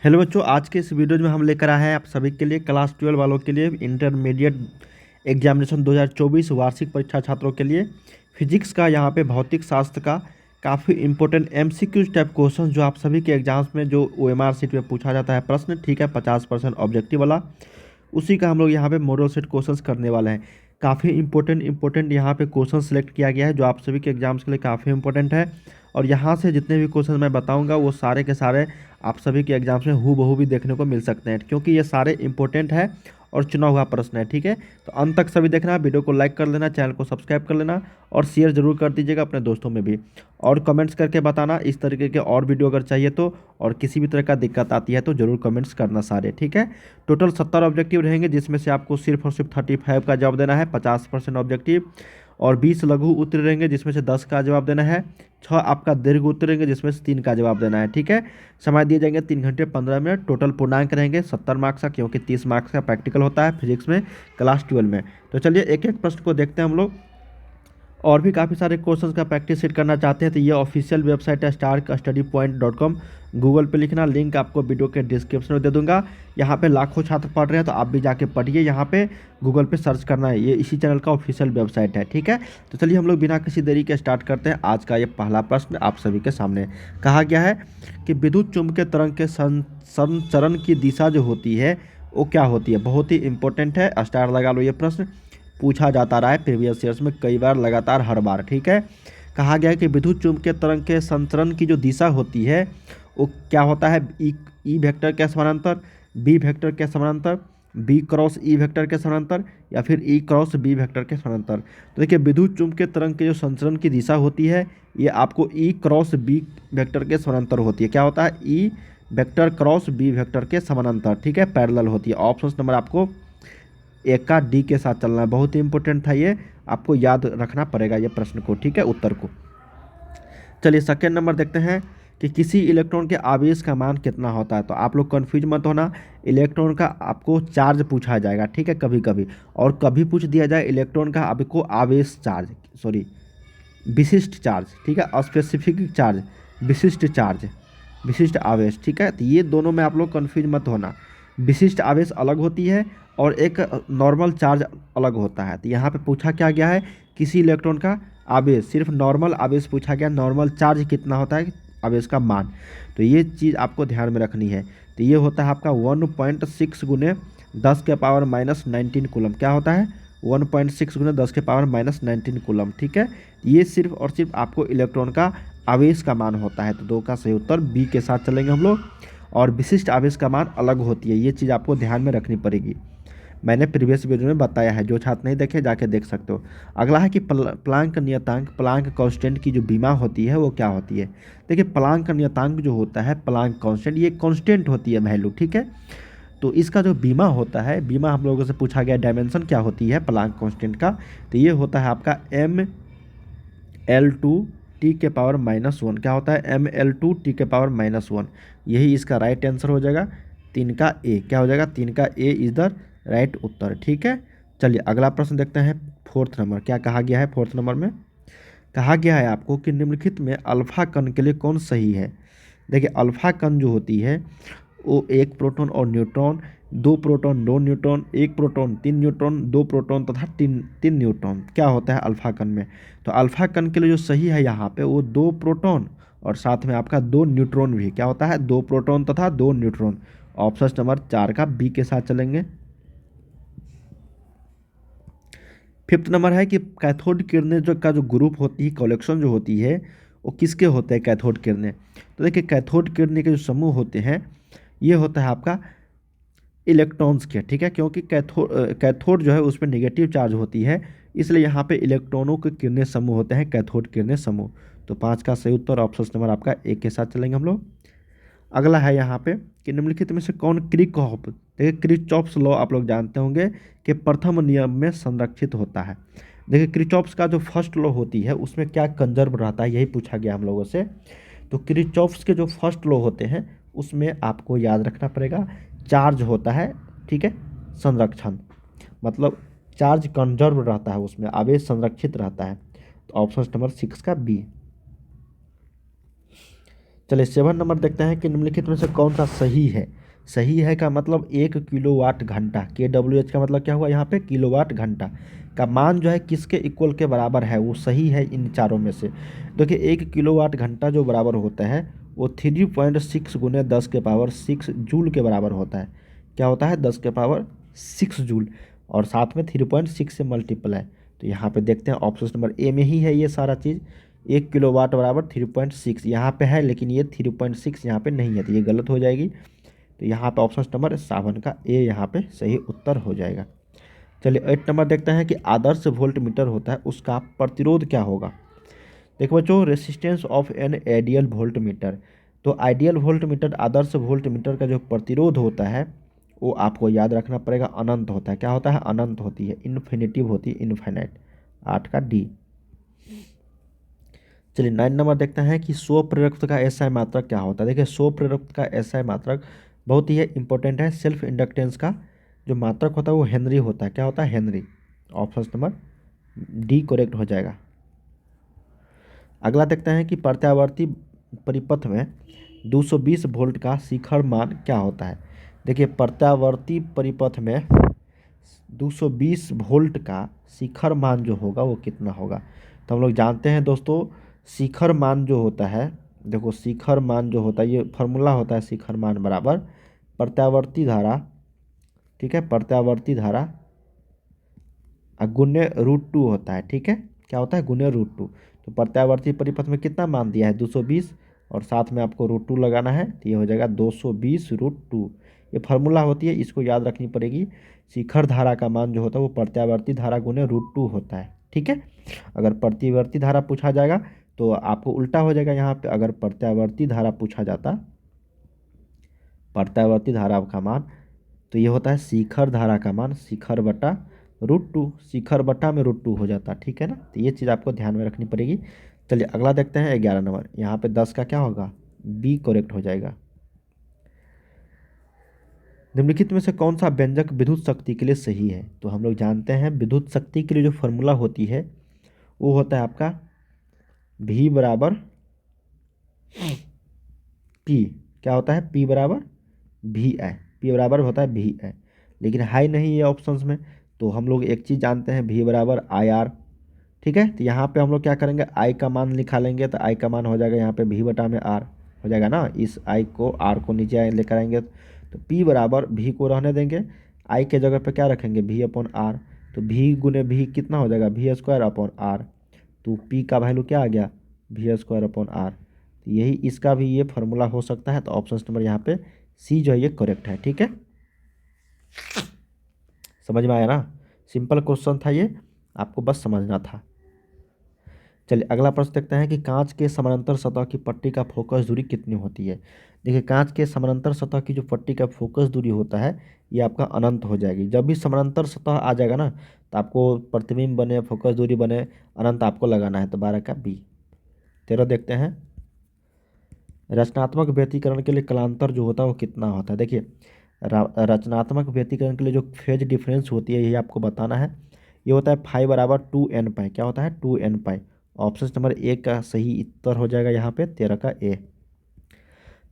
Hello बच्चों, आज के इस वीडियो में हम लेकर आए हैं आप सभी के लिए क्लास 12 वालों के लिए इंटरमीडिएट एग्जामिनेशन 2024 वार्षिक परीक्षा छात्रों के लिए फिजिक्स का, यहाँ पे भौतिक शास्त्र का काफ़ी इंपॉर्टेंट एमसीक्यूज टाइप क्वेश्चन जो आप सभी के एग्जाम्स में जो ओएमआर शीट में पूछा जाता है प्रश्न, ठीक है, 50% ऑब्जेक्टिव वाला, उसी का हम लोग यहाँ पे मॉडल सेट क्वेश्चंस करने वाले हैं। काफ़ी इंपॉर्टेंट यहाँ पे क्वेश्चन सेलेक्ट किया गया है जो आप सभी के एग्जाम्स के लिए काफ़ी इंपॉर्टेंट है। और यहाँ से जितने भी क्वेश्चन मैं बताऊंगा वो सारे के सारे आप सभी के एग्जाम्स में हूबहू भी देखने को मिल सकते हैं, क्योंकि ये सारे इंपॉर्टेंट है और चुना हुआ प्रश्न है। ठीक है, तो अंत तक सभी देखना, वीडियो को लाइक कर लेना, चैनल को सब्सक्राइब कर लेना और शेयर जरूर कर दीजिएगा अपने दोस्तों में भी। और कमेंट्स करके बताना इस तरीके के और वीडियो अगर चाहिए तो, और किसी भी तरह का दिक्कत आती है तो जरूर कमेंट्स करना सारे। ठीक है, टोटल 70 ऑब्जेक्टिव रहेंगे जिसमें से आपको सिर्फ और सिर्फ 35 का जवाब देना है, 50% ऑब्जेक्टिव। और 20 लघु उत्तर रहेंगे जिसमें से 10 का जवाब देना है। 6 आपका दीर्घ उत्तर रहेंगे जिसमें से 3 का जवाब देना है। ठीक है, समय दिए जाएंगे 3 घंटे 15 मिनट। टोटल पूर्णांक रहेंगे 70 मार्क्स का, क्योंकि 30 मार्क्स का प्रैक्टिकल होता है फिजिक्स में क्लास 12 में। तो चलिए एक एक प्रश्न को देखते हैं हम लोग। और भी काफ़ी सारे क्वेश्चंस का प्रैक्टिस सेट करना चाहते हैं तो ये ऑफिशियल वेबसाइट है starkstudypoint.com। गूगल पे लिखना, लिंक आपको वीडियो के डिस्क्रिप्शन में दे दूंगा। यहाँ पे लाखों छात्र पढ़ रहे हैं तो आप भी जाके पढ़िए, यहाँ पे गूगल पे सर्च करना है, ये इसी चैनल का ऑफिशियल वेबसाइट है। ठीक है, तो चलिए हम लोग बिना किसी देरी के स्टार्ट करते हैं। आज का ये पहला प्रश्न आप सभी के सामने कहा गया है कि विद्युत चुम्बकीय तरंग के संचरण की दिशा जो होती है वो क्या होती है। बहुत ही इंपॉर्टेंट है, स्टार लगा लो। ये प्रश्न पूछा जाता रहा है प्रीवियस ईयर्स में कई बार, लगातार हर बार। ठीक है, कहा गया है कि विद्युत चुम्बकीय तरंग के संचरण की जो दिशा होती है वो क्या होता है। ई वेक्टर के समानांतर, बी वेक्टर के समानांतर, बी क्रॉस ई वेक्टर के समानांतर, या फिर ई क्रॉस बी वेक्टर के समानांतर। तो देखिए विद्युत चुम्बकीय तरंग के जो संचरण की दिशा होती है ये आपको ई क्रॉस बी वेक्टर के समानांतर होती है। क्या होता है, E vector cross B vector के समानांतर। ठीक है, पैरेलल होती है। ऑप्शन नंबर आपको एक का डी के साथ चलना है। बहुत ही इंपॉर्टेंट था ये, आपको याद रखना पड़ेगा ये प्रश्न को। ठीक है, उत्तर को। चलिए सेकेंड नंबर देखते हैं कि किसी इलेक्ट्रॉन के आवेश का मान कितना होता है। तो आप लोग कंफ्यूज मत होना, इलेक्ट्रॉन का आपको चार्ज पूछा जाएगा। ठीक है, कभी कभी, और कभी पूछ दिया जाए इलेक्ट्रॉन का आपको आवेश चार्ज, सॉरी विशिष्ट चार्ज। ठीक है, स्पेसिफिक चार्ज, विशिष्ट चार्ज, विशिष्ट आवेश। ठीक है, तो ये दोनों में आप लोग कंफ्यूज मत होना। विशिष्ट आवेश अलग होती है और एक नॉर्मल चार्ज अलग होता है। तो यहाँ पे पूछा क्या गया है, किसी इलेक्ट्रॉन का आवेश, सिर्फ नॉर्मल आवेश पूछा गया, नॉर्मल चार्ज कितना होता है, आवेश का मान। तो ये चीज़ आपको ध्यान में रखनी है। तो ये होता है आपका 1.6 गुने 10⁻⁻19 कूलम। क्या होता है, 1.6 गुने 10⁻⁻19 कूलम। ठीक है, ये सिर्फ और सिर्फ आपको इलेक्ट्रॉन का आवेश का मान होता है। तो दो का सही उत्तर बी के साथ चलेंगे हम लोग। और विशिष्ट आवेश का मान अलग होती है, ये चीज़ आपको ध्यान में रखनी पड़ेगी। मैंने प्रीवियस वीडियो में बताया है, जो छात्र नहीं देखे जाके देख सकते हो। अगला है कि प्लांक नियतांक, प्लांक कांस्टेंट की जो बीमा होती है वो क्या होती है। देखिए प्लांक नियतांक जो होता है, प्लांक कांस्टेंट, ये कांस्टेंट होती है वैल्यू। ठीक है, तो इसका जो बीमा होता है, बीमा हम लोगों से पूछा गया डायमेंशन क्या होती है प्लांक कांस्टेंट का, तो ये होता है आपका mL2T⁻⁻1। क्या होता है, mL2T⁻⁻1। यही इसका राइट आंसर हो जाएगा। 3 का ए क्या हो जाएगा, 3 का ए इज द राइट उत्तर। ठीक है, चलिए अगला प्रश्न देखते हैं। फोर्थ नंबर क्या कहा गया है, फोर्थ नंबर में कहा गया है आपको कि निम्नलिखित में अल्फा कण के लिए कौन सही है। देखिए अल्फा कण जो होती है वो एक प्रोटॉन और न्यूट्रॉन, दो प्रोटॉन दो न्यूट्रॉन, एक प्रोटॉन तीन न्यूट्रॉन, दो प्रोटॉन तथा तीन तीन न्यूट्रॉन क्या होता है अल्फा कण में। तो अल्फा कण के लिए जो सही है यहाँ पे वो दो प्रोटॉन और साथ में आपका दो न्यूट्रॉन भी। क्या होता है, दो प्रोटॉन तथा दो न्यूट्रॉन। ऑप्शन नंबर 4 का बी के साथ चलेंगे। फिफ्थ नंबर है कि कैथोड किरणें जो का जो ग्रुप होती है, कलेक्शन जो होती है वो किसके होते हैं कैथोड किरणें। तो देखिए कैथोड किरणें के जो समूह होते हैं ये होता है आपका इलेक्ट्रॉन्स के। ठीक है, क्योंकि कैथोड जो है उसमें नेगेटिव चार्ज होती है, इसलिए यहाँ पे इलेक्ट्रॉनों के किरणें समूह होते हैं कैथोड किरणें समूह। तो 5 का सही उत्तर ऑप्शन नंबर आपका एक के साथ चलेंगे हम लोग। अगला है यहाँ पे कि निम्नलिखित में से कौन क्रिकॉफ, देखिए क्रिचॉप्स लॉ आप लोग जानते होंगे कि प्रथम नियम में संरक्षित होता है। देखिए क्रिचॉप्स का जो फर्स्ट लॉ होती है उसमें क्या कंजर्व रहता है, यही पूछा गया हम लोगों से। तो क्रिचॉप्स के जो फर्स्ट लॉ होते हैं उसमें आपको याद रखना पड़ेगा चार्ज होता है। ठीक है, संरक्षण मतलब चार्ज कंजर्व रहता है, उसमें आवेश संरक्षित रहता है। तो ऑप्शन नंबर 6 का बी। चलिए 7 नंबर देखते हैं कि निम्नलिखित में से कौन सा सही है। सही है का मतलब 1 किलोवाट घंटा, KWH का मतलब क्या हुआ यहाँ पे, किलोवाट घंटा का मान जो है किसके इक्वल के बराबर है, वो सही है इन चारों में से। देखिए 1 किलोवाट घंटा जो बराबर होता है वो 3.6 गुने 10 के पावर 6 जूल के बराबर होता है। क्या होता है, 10 के पावर 6 जूल, और साथ में 3.6 से मल्टीप्लाई। तो यहाँ पे देखते हैं ऑप्शन नंबर ए में ही है ये सारा चीज़। 1 किलोवाट बराबर 3.6 यहाँ पे है, लेकिन ये 3.6 यहाँ पे नहीं है, तो ये गलत हो जाएगी। तो यहाँ पे ऑप्शन नंबर 7 का ए यहाँ पे सही उत्तर हो जाएगा। चलिए 8 नंबर देखते हैं कि आदर्श वोल्ट मीटर होता है उसका प्रतिरोध क्या होगा। देखो बच्चों, resistance of an ideal volt meter. तो आइडियल वोल्ट मीटर, आदर्श वोल्ट मीटर का जो प्रतिरोध होता है वो आपको याद रखना पड़ेगा, अनंत होता है। क्या होता है, अनंत होती है, इन्फिनिटिव होती है, इनफाइनाइट। 8 का डी। चलिए 9 नंबर देखते हैं कि स्व प्रेरकत्व का एसआई मात्रक क्या होता है। देखिए स्व प्रेरकत्व का एसआई मात्रक बहुत ही इंपॉर्टेंट है। सेल्फ इंडक्टेंस का जो मात्रक होता है वो हेनरी होता है। क्या होता है, Henry. Option number D correct हो जाएगा। अगला देखते हैं कि प्रत्यावर्ती परिपथ में 220 वोल्ट का शिखर मान क्या होता है। देखिए प्रत्यावर्ती परिपथ में 220 वोल्ट का शिखर मान जो होगा वो कितना होगा। तो हम लोग जानते हैं दोस्तों, शिखर मान जो होता है, देखो शिखर मान जो होता है ये फॉर्मूला होता है, शिखर मान बराबर प्रत्यावर्ती धारा, ठीक है, प्रत्यावर्ती धारा गुण्य √2 होता है। ठीक है, क्या होता है, गुण्य √2। तो प्रत्यावर्ती परिपथ में कितना मान दिया है, 220, और साथ में आपको √2 लगाना है, तो ये हो जाएगा 220 √2। ये फार्मूला होती है, इसको याद रखनी पड़ेगी। शिखर धारा का मान जो होता है वो प्रत्यावर्ती धारा गुणे √2 होता है। ठीक है, अगर प्रतिवर्ती धारा पूछा जाएगा तो आपको उल्टा हो जाएगा। यहाँ पे अगर प्रत्यावर्ती धारा पूछा जाता, प्रत्यावर्ती धारा का मान, तो ये होता है शिखर धारा का मान शिखर बटा √2, शिखर बटा में √2 हो जाता है। ठीक है ना, तो ये चीज़ आपको ध्यान में रखनी पड़ेगी। चलिए अगला देखते हैं 11 नंबर। यहाँ पे 10 का क्या होगा, बी करेक्ट हो जाएगा। निम्नलिखित में से कौन सा व्यंजक विद्युत शक्ति के लिए सही है। तो हम लोग जानते हैं विद्युत शक्ति के लिए जो फॉर्मूला होती है वो होता है आपका V बराबर P। क्या होता है, P बराबर VI। P बराबर होता है VI, लेकिन हाई नहीं है ऑप्शंस में। तो हम लोग एक चीज़ जानते हैं, V बराबर IR। ठीक है, तो यहाँ पे हम लोग क्या करेंगे, I का मान निकालेंगे, तो I का मान हो जाएगा यहाँ पे V बटा में R हो जाएगा ना। इस I को R को नीचे लेकर आएंगे तो P बराबर V को रहने देंगे, I के जगह पे क्या रखेंगे, V अपॉन R। तो V गुने V कितना हो जाएगा, V² अपॉन R। तो P का वैल्यू क्या आ गया, V² अपॉन R। तो यही इसका भी ये फार्मूला हो सकता है। तो ऑप्शन नंबर यहाँ पे सी जो है ये करेक्ट है। ठीक है, समझ में आया ना, सिंपल क्वेश्चन था ये, आपको बस समझना था। चलिए अगला प्रश्न देखते हैं कि कांच के समानांतर सतह की पट्टी का फोकस दूरी कितनी होती है। देखिए कांच के समानांतर सतह की जो पट्टी का फोकस दूरी होता है ये आपका अनंत हो जाएगी। जब भी समानांतर सतह आ जाएगा ना तो आपको प्रतिबिंब बने, फोकस दूरी बने, अनंत आपको लगाना है। तो 12 का बी। 13 देखते हैं, रचनात्मक व्यतिकरण के लिए कलांतर जो होता है वो कितना होता है। देखिए रचनात्मक व्यतिकरण के लिए जो फेज डिफरेंस होती है यही आपको बताना है। ये होता है फाई बराबर 2n पाई। क्या होता है, 2n pi. Option number A का सही उत्तर हो जाएगा यहाँ पे 13 का ए।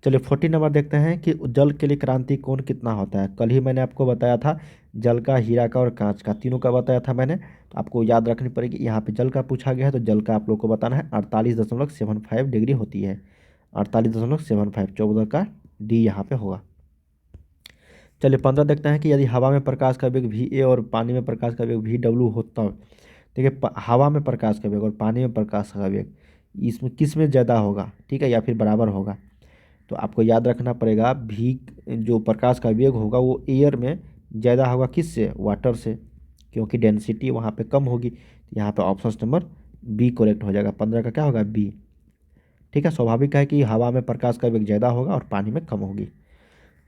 चलिए 14 नंबर देखते हैं कि जल के लिए क्रांति कोण कितना होता है। कल ही मैंने आपको बताया था, जल का, हीरा का और कांच का, तीनों का बताया था मैंने। तो आपको याद रखनी पड़ेगी, यहाँ पे जल का पूछा गया है तो जल का आप लोग को बताना है। 48.75 डिग्री होती है, 48.75, 14 का डी यहाँ पे होगा। चलिए 15 देखते हैं कि यदि हवा में प्रकाश का वेग VA और पानी में प्रकाश का वेग VW होता, देखिए हवा में प्रकाश का वेग और पानी में प्रकाश का वेग इसमें किस में ज़्यादा होगा, ठीक है, या फिर बराबर होगा। तो आपको याद रखना पड़ेगा भी, जो प्रकाश का वेग होगा वो एयर में ज़्यादा होगा, किससे, वाटर से, क्योंकि डेंसिटी वहाँ पे कम होगी। तो यहाँ पे ऑप्शन नंबर बी करेक्ट हो जाएगा। 15 का क्या होगा, बी। ठीक है, स्वाभाविक है कि हवा में प्रकाश का वेग ज़्यादा होगा और पानी में कम होगी।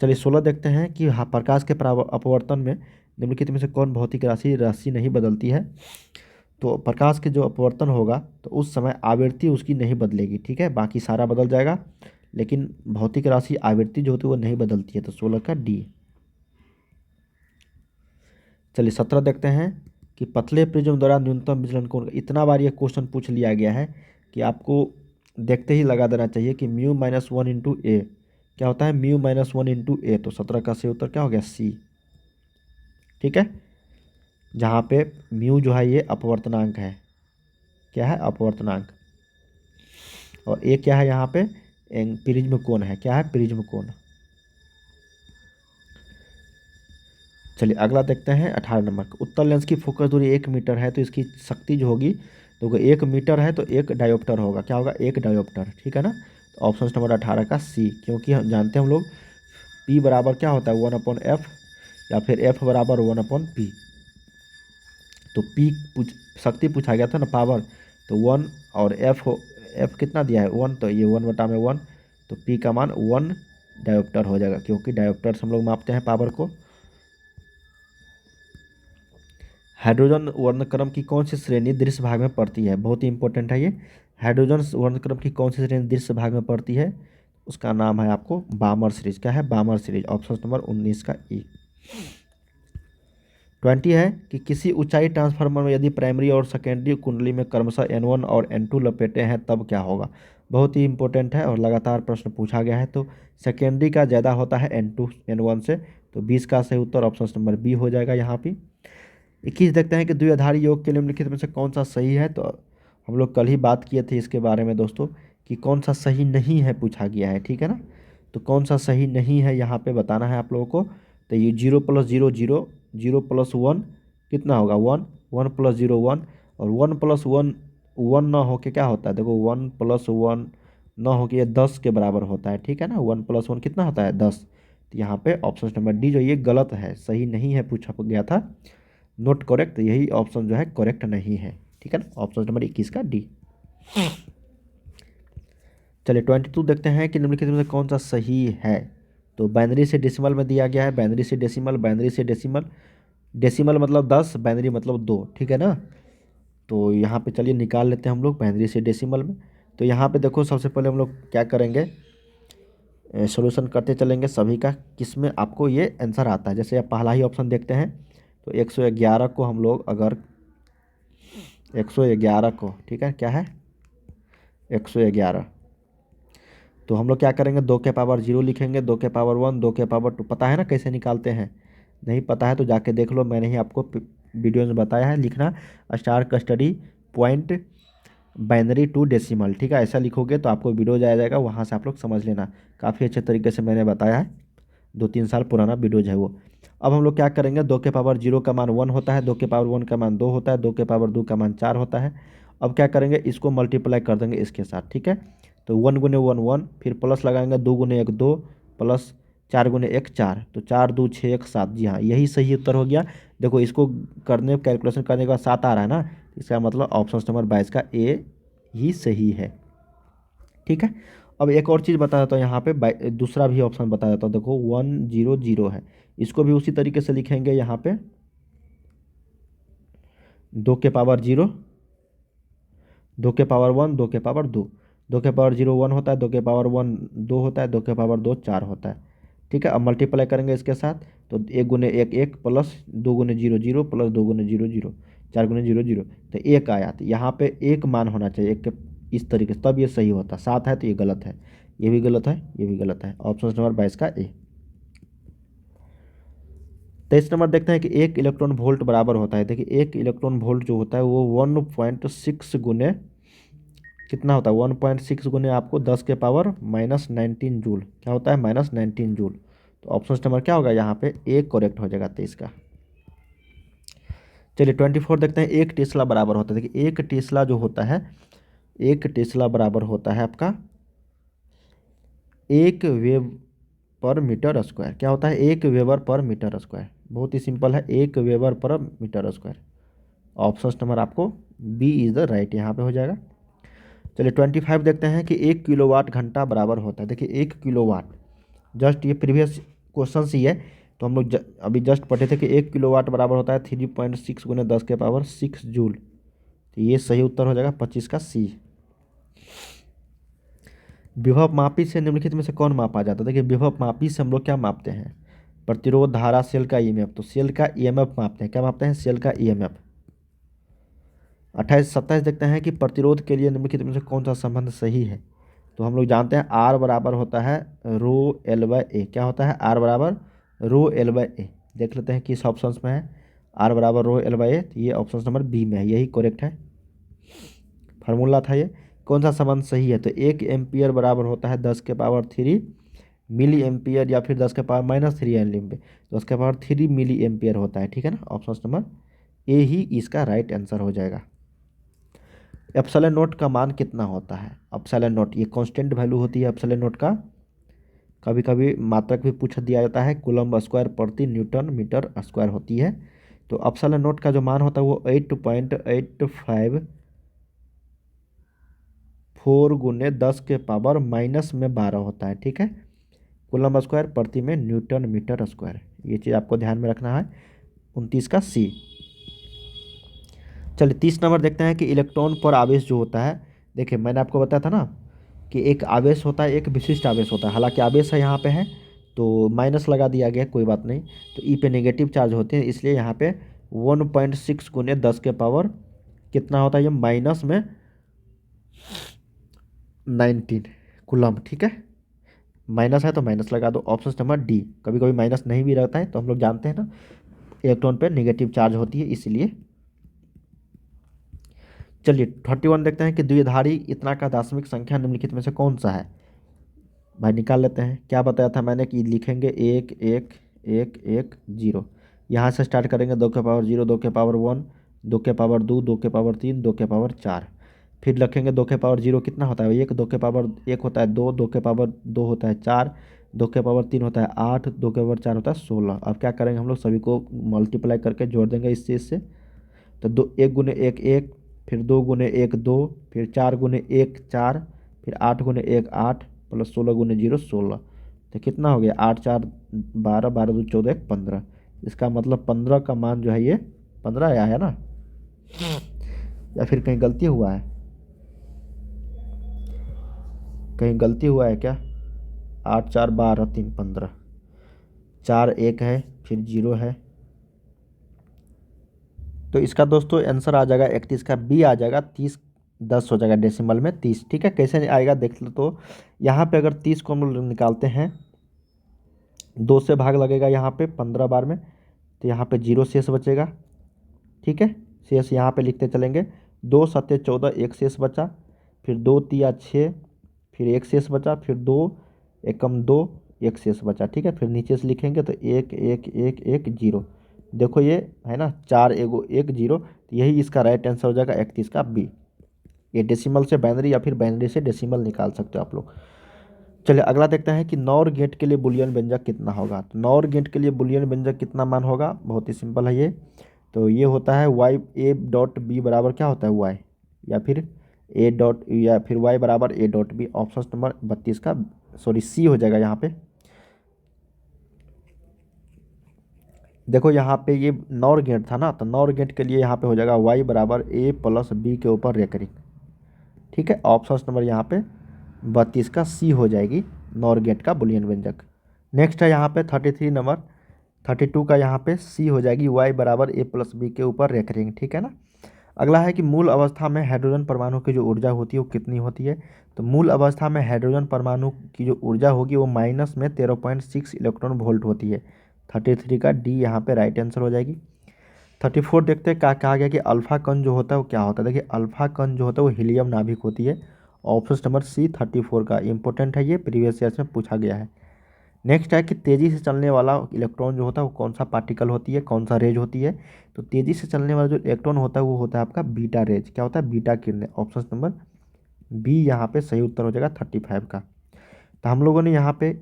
चलिए 16 देखते हैं कि प्रकाश के अपवर्तन में निम्नलिखित में से कौन भौतिक राशि नहीं बदलती है। तो प्रकाश के जो अपवर्तन होगा तो उस समय आवृत्ति उसकी नहीं बदलेगी। ठीक है, बाकी सारा बदल जाएगा, लेकिन भौतिक राशि आवृत्ति जो होती है वो नहीं बदलती है। तो 16 का डी। चलिए 17 देखते हैं कि पतले प्रिज्म द्वारा न्यूनतम विचलन कोण। इतना बार ये क्वेश्चन पूछ लिया गया है कि आपको देखते ही लगा देना चाहिए कि म्यू माइनस वन इंटू ए क्या होता है, म्यू माइनस वन इंटू ए, तो 17 का सही उत्तर क्या हो गया, सी। ठीक है, जहाँ पे म्यू जो है ये अपवर्तनांक है, क्या है, अपवर्तनांक, और ए क्या है यहाँ पे, प्रिज्म कोण है, क्या है, प्रिज्म कोण। चलिए अगला देखते हैं 18 नंबर का। उत्तल लेंस की फोकस दूरी 1 मीटर है तो इसकी शक्ति जो होगी, तो 1 मीटर है तो 1 डायोप्टर होगा, क्या होगा, 1 डायोप्टर। ठीक है ना, तो ऑप्शन नंबर 18 का सी, क्योंकि हम जानते हैं हम लोग पी बराबर क्या होता है 1/f, या फिर एफ बराबर 1/p। तो पी शक्ति पूछा गया था ना, पावर, तो 1, और एफ कितना दिया है 1, तो ये 1/1, तो पी का मान 1 डायोप्टर हो जाएगा, क्योंकि डायोप्टर से हम लोग मापते हैं पावर को। हाइड्रोजन वर्णक्रम की कौन सी श्रेणी दृश्य भाग में पड़ती है, बहुत ही इंपॉर्टेंट है ये। हाइड्रोजन वर्णक्रम की कौन सी श्रेणी दृश्य भाग में पड़ती है, उसका नाम है आपको बामर सीरीज, क्या है, बामर सीरीज, ऑप्शन नंबर 19 का ई। 20 है कि किसी ऊंचाई ट्रांसफार्मर में यदि प्राइमरी और सेकेंडरी कुंडली में क्रमशः N1 और N2 लपेटे हैं तब क्या होगा, बहुत ही इंपॉर्टेंट है और लगातार प्रश्न पूछा गया है। तो सेकेंडरी का ज़्यादा होता है N2 N1 से, तो 20 का सही उत्तर ऑप्शन नंबर बी हो जाएगा यहाँ पे। 21 देखते हैं कि द्विआधारी योग के निम्नलिखित में से कौन सा सही है, तो हम लोग कल ही बात किए थे इसके बारे में दोस्तों, कि कौन सा सही नहीं है पूछा गया है। ठीक है ना, तो कौन सा सही नहीं है यहाँ पे बताना है आप लोगों को। तो ये 0 + 0 0, 0 + 1 कितना होगा 1, 1 + 0 1, और 1 + 1 1 ना होके क्या होता है, देखो 1 + 1 ना होके ये 10 के बराबर होता है। ठीक है ना, 1 + 1 कितना होता है 10। तो यहाँ पे ऑप्शन नंबर डी जो ये गलत है, सही नहीं है पूछा गया था, नोट करेक्ट, यही ऑप्शन जो है करेक्ट नहीं है। ठीक है ना, ऑप्शन नंबर 21 का डी। चलिए 22 देखते हैं कि निम्नलिखित में से कौन सा सही है। तो बाइनरी से डेसिमल में दिया गया है, बाइनरी से डेसिमल, बाइनरी से डेसिमल, डेसिमल मतलब 10, बाइनरी मतलब 2। ठीक है ना, तो यहाँ पे चलिए निकाल लेते हैं हम लोग बाइनरी से डेसिमल में। तो यहाँ पे देखो सबसे पहले हम लोग क्या करेंगे, सॉल्यूशन करते चलेंगे सभी का, किसमें आपको ये आंसर आता है। जैसे आप पहला ही ऑप्शन देखते हैं, तो 111 को हम लोग अगर 111 को, ठीक है, क्या है 111, तो हम लोग क्या करेंगे 2 के पावर 0 लिखेंगे, 2 के पावर 1, 2 के पावर 2, पता है ना कैसे निकालते हैं, नहीं पता है तो जाके देख लो, मैंने ही आपको वीडियो में बताया है। लिखना star custody point binary to decimal, ठीक है, ऐसा लिखोगे तो आपको वीडियो जाएगा, वहाँ से आप लोग समझ लेना, काफ़ी अच्छे तरीके से मैंने बताया है, 2-3 साल पुराना वीडियोज है वो। अब हम लोग क्या करेंगे, 2 के पावर 0 का मान 1 होता है, 2 के पावर 1 का मान 2 होता है, 2 के पावर 2 का मान 4 होता है। अब क्या करेंगे, इसको मल्टीप्लाई कर देंगे इसके साथ। ठीक है, तो 1 × 1 1, फिर प्लस लगाएंगे, 2 × 1 2, प्लस 4 × 1 4, तो 4 2 6 1 7, जी हाँ यही सही उत्तर हो गया। देखो इसको करने कैलकुलेशन करने के बाद 7 आ रहा है ना, इसका मतलब ऑप्शन नंबर 22 का ए ही सही है। ठीक है, अब एक और चीज़ बता देता हूँ यहाँ पे, दूसरा भी ऑप्शन बता देता हूँ। देखो 1 0 0 है, इसको भी उसी तरीके से लिखेंगे यहाँ पे, 2 के पावर 0, 2 के पावर 1, 2 के पावर 2, 2 के पावर 0 1 होता है, 2 के पावर 1 2 होता है, 2 के पावर 2 4 होता है। ठीक है, अब मल्टीप्लाई करेंगे इसके साथ, तो 1 × 1 1, प्लस 2 × 0 0, प्लस 2 × 0 0, 4 × 0 0, तो 1 आया। तो यहाँ पे एक मान होना चाहिए एक के, इस तरीके से, तब ये सही होता। 7 है तो ये गलत है, ये भी गलत है, ये भी गलत है, ऑप्शन नंबर 22 का ए। 23 नंबर देखते हैं कि 1 इलेक्ट्रॉन वोल्ट बराबर होता है, देखिए 1 इलेक्ट्रॉन वोल्ट जो होता है वो 1.6 गुने कितना होता है, 1.6 गुने आपको 10 के पावर -19 जूल, क्या होता है -19 जूल। तो ऑप्शन नंबर क्या होगा यहाँ पे, ए करेक्ट हो जाएगा 23 का। चलिए 24 देखते हैं, 1 टेस्ला बराबर होता है, देखिए 1 टेस्ला जो होता है, 1 टेस्ला बराबर होता है आपका 1 वेव पर मीटर स्क्वायर, क्या होता है 1 वेबर पर मीटर स्क्वायर, बहुत ही सिंपल है, 1 वेबर पर मीटर स्क्वायर। ऑप्शन नंबर आपको बी इज द राइट यहाँ पे हो जाएगा। चलिए 25 देखते हैं कि 1 किलोवाट घंटा बराबर होता है, देखिए 1 किलोवाट, जस्ट ये प्रीवियस क्वेश्चन ही है, तो हम लोग अभी जस्ट पढ़े थे कि 1 किलोवाट बराबर होता है 3.6 × 10 के पावर 6 जूल। तो ये सही उत्तर हो जाएगा 25 का सी। विभव मापी से निम्नलिखित में से कौन मापा जाता है, देखिए विभव मापी से हम लोग क्या मापते हैं, प्रतिरोध, धारा, सेल का ईएमएफ। तो सेल का ईएमएफ मापते हैं, क्या मापते हैं, सेल का ईएमएफ। 28-27 देखते हैं कि प्रतिरोध के लिए निम्नलिखित में से कौन सा संबंध सही है। तो हम लोग जानते हैं आर बराबर होता है रो एल बाई ए। क्या होता है? आर बराबर रो एल बाई ए। देख लेते हैं किस ऑप्शन में है आर बराबर रो एल बाई ए। तो ये ऑप्शन नंबर बी में है, यही करेक्ट है, फार्मूला था ये। कौन सा संबंध सही है? तो 1 एम्पियर बराबर होता है 10⁻³ मिली एम्पियर, या फिर 10⁻³ एम्पियर, 10⁻³ मिली एम्पियर होता है। ठीक है ना, ऑप्शन नंबर ए ही इसका राइट आंसर हो जाएगा। एप्सिलॉन नोट का मान कितना होता है? एप्सिलॉन नोट ये कांस्टेंट वैल्यू होती है एप्सिलॉन नोट का। कभी कभी मात्रक भी पूछ दिया जाता है, कूलम्ब स्क्वायर प्रति न्यूटन मीटर स्क्वायर होती है। तो एप्सिलॉन नोट का जो मान होता है वो 8.854 गुने 10⁻⁻12 होता है। ठीक है, कूलम्ब स्क्वायर प्रति में न्यूटन मीटर स्क्वायर, ये चीज़ आपको ध्यान में रखना है। 29 का सी। चलिए 30 नंबर देखते हैं कि इलेक्ट्रॉन पर आवेश जो होता है, देखिए मैंने आपको बताया था ना कि एक आवेश होता है, एक विशिष्ट आवेश होता है। हालांकि आवेश है यहाँ पे है तो माइनस लगा दिया गया, कोई बात नहीं। तो ई पे नेगेटिव चार्ज होते हैं, इसलिए यहाँ पे 1.6 गुने 10 के पावर कितना होता है ये माइनस में 19 कूलम्ब। ठीक है, माइनस है तो माइनस लगा दो। Option number D. कभी कभी माइनस नहीं भी रहता है तो हम लोग जानते हैं ना इलेक्ट्रॉन पे नेगेटिव चार्ज होती है इसलिए। चलिए 31 देखते हैं कि द्विधारी इतना का दार्शनिक संख्या निम्नलिखित में से कौन सा है। भाई निकाल लेते हैं। क्या बताया था मैंने कि लिखेंगे 1 1 1 1 0। यहाँ से स्टार्ट करेंगे 2⁻0, 2⁻1, 2⁻2, 2⁻3, 2⁻4। फिर लिखेंगे 2⁻0 कितना होता है 1, 2⁻1 होता है 2, 2⁻2 होता है 4, 2⁻3 होता है 8, 2⁻4 होता है 16। अब क्या करेंगे हम लोग सभी को मल्टीप्लाई करके जोड़ देंगे इस चीज़ से। तो 1 गुने 1 1, फिर 2 गुने 1 2, फिर 4 गुने 1 4, फिर 8 गुने 1 8, प्लस 16 गुने 0 16। तो कितना हो गया 8 4 12, 12 2 14 1 15। इसका मतलब 15 का मान जो है ये 15 आया है ना, या फिर कहीं गलती हुआ है? कहीं गलती हुआ है क्या? 8 4 12 3 15, 4 1 है, फिर 0 है। तो इसका दोस्तों आंसर आ जाएगा 31 का बी आ जाएगा। 30 10 हो जाएगा डेसिमल में 30। ठीक है, कैसे आएगा देख लो। तो यहाँ पे अगर 30 को हम लोग निकालते हैं, 2 से भाग लगेगा यहाँ पे 15 बार में, तो यहाँ पे 0 शेष बचेगा। ठीक है, शेष यहाँ पे लिखते चलेंगे। 2 7 14, 1 शेष बचा, फिर 2 3 6, फिर 1 शेष बचा, फिर 2 एकम 2, 1 शेष बचा। ठीक है, फिर नीचे से लिखेंगे तो 1 1 1 1 0। देखो ये है ना 4 एगो 1 0, तो यही इसका राइट आंसर हो जाएगा 31 का बी। ये डेसिमल से बाइनरी या फिर बाइनरी से डेसिमल निकाल सकते हो आप लोग। चलिए अगला देखते हैं कि नॉर गेट के लिए बुलियन व्यंजक कितना होगा। तो नॉर गेट के लिए बुलियन व्यंजक कितना मान होगा, बहुत ही सिंपल है ये। तो ये होता है वाई ए डॉट बी बराबर क्या होता है वाई, या फिर ए डॉट या फिर वाई बराबर A dot B. Option number 32 का सॉरी सी हो जाएगा यहाँ पे। देखो यहाँ पे ये नॉर गेट था ना, तो नॉर गेट के लिए यहाँ पे हो जाएगा वाई बराबर ए प्लस बी के ऊपर रेकरिंग। ठीक है, ऑप्शन नंबर यहाँ पे 32 का सी हो जाएगी नॉर गेट का बुलियन व्यंजक। नेक्स्ट है यहाँ पे 33 नंबर, 32 का यहाँ पे सी हो जाएगी वाई बराबर ए प्लस बी के ऊपर रेकरिंग। ठीक है ना। अगला है कि मूल अवस्था में हाइड्रोजन परमाणु की जो ऊर्जा होती है वो कितनी होती है। तो मूल अवस्था में हाइड्रोजन परमाणु की जो ऊर्जा होगी वो माइनस में 13.6 इलेक्ट्रॉन वोल्ट होती है। 33 का डी यहाँ पे राइट आंसर हो जाएगी। 34 देखते हैं क्या कहा गया कि अल्फा कण जो होता है वो क्या होता है। देखिए अल्फा कण जो होता है वो हीलियम नाभिक होती है। ऑप्शन नंबर सी 34 का इंपॉर्टेंट है, ये प्रीवियस ईयर में पूछा गया है। नेक्स्ट है कि तेज़ी से चलने वाला इलेक्ट्रॉन जो होता है वो कौन सा पार्टिकल होती है, कौन सा रेज होती है। तो तेज़ी से चलने वाला जो इलेक्ट्रॉन होता है वो होता है आपका बीटा रेज। क्या होता है, बीटा किरणें। ऑप्शन नंबर बी यहाँ पे सही उत्तर हो जाएगा 35 का। तो हम लोगों ने यहाँ पे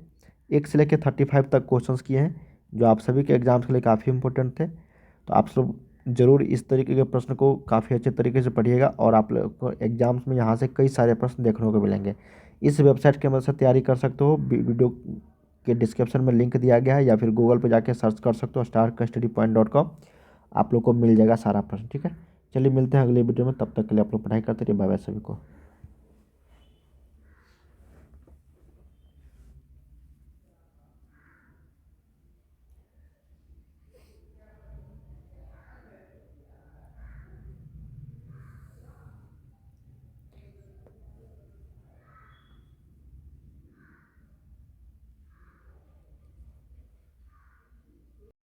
1 से लेकर 35 तक क्वेश्चंस किए हैं जो आप सभी के एग्जाम्स के लिए काफ़ी इंपॉर्टेंट थे। तो आप सब जरूर इस तरीके के प्रश्न को काफ़ी अच्छे तरीके से पढ़िएगा, और आप लोग को एग्जाम्स में यहाँ से कई सारे प्रश्न देखने को मिलेंगे। इस वेबसाइट की मदद से तैयारी कर सकते हो। वीडियो के डिस्क्रिप्शन में लिंक दिया गया है, या फिर गूगल पे जाके सर्च कर सकते हो starkstudypoint.com, आप लोग को मिल जाएगा सारा प्रश्न। ठीक है, चलिए मिलते हैं अगले वीडियो में, तब तक के लिए आप लोग पढ़ाई करते रहिए। बाय बाय सभी को।